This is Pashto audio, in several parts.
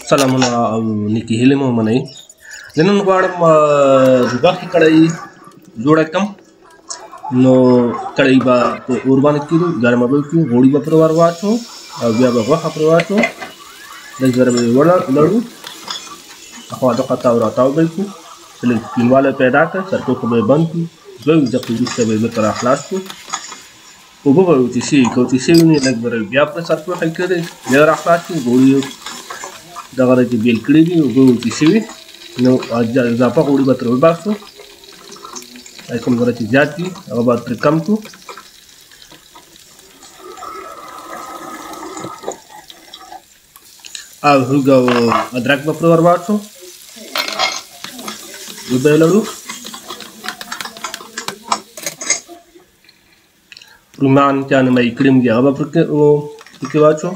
سلامونه او نیکی هیلې مو ومنئ. زه نن غواړم د غوښې کړايي جوړه کړم. نو کړايي به په اور باندې کېږدو، ګرمه به کړو، غوړي به پرې ور واچوو او بیا به غوښه پرې واچوو. لږ زره به یې لړو، اخوا دخوا تاو راتاو به یې کړو چې لږ سپینوالی پیدا کړه. سرپوښه به یې بند کړو، 2 دقیقې وروسته به یې بېرته راخلاص کړو. اوبه به وچې شوي که وچې شوي وي لږ زره بیا پرې سرپوښه یې کړې، بیا راخلاص کړو. غوړي دغه دی چې بېل کړي دي، اوبه وچې شوي، نو اضافه غوړي به ترې وباسو. کوم ځای چې زیات وي هغه به ترې کم کړو. او هوږه او ادرک به پرې ور واچوو، اوبه یې لړو. رومیان چې نیمایي کړي دي هغه به پکې واچوو.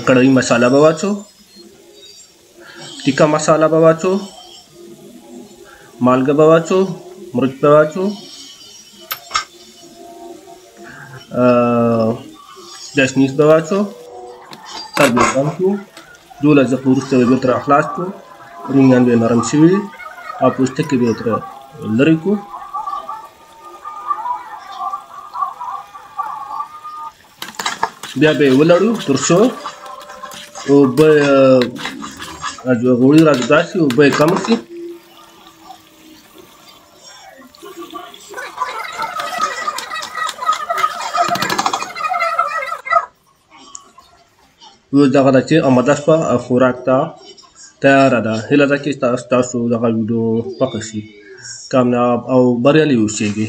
کړايي مساله به واچوو، ټیکا مساله به واچوو، مالګه به واچوو، مرچ به واچوو، ګشنیز به واچوو. سر به یې بند کړو، 12 دقیقې وروسته به یې بېرته راخلاص کړو. رومیان به یې نرم شوي او پوستکي به یې ترې لرې کړو. بیا به یې ولړو تر څو اوبه غوړي را جدا شي، اوبه یې کمه شي. اوس دغه ده چې آماده شوه او خوراک ته تیاره ده. هیله ده چې ستاسو دغه ویډیو خوښه شي، کامیاب او بریالي اوسیږئ.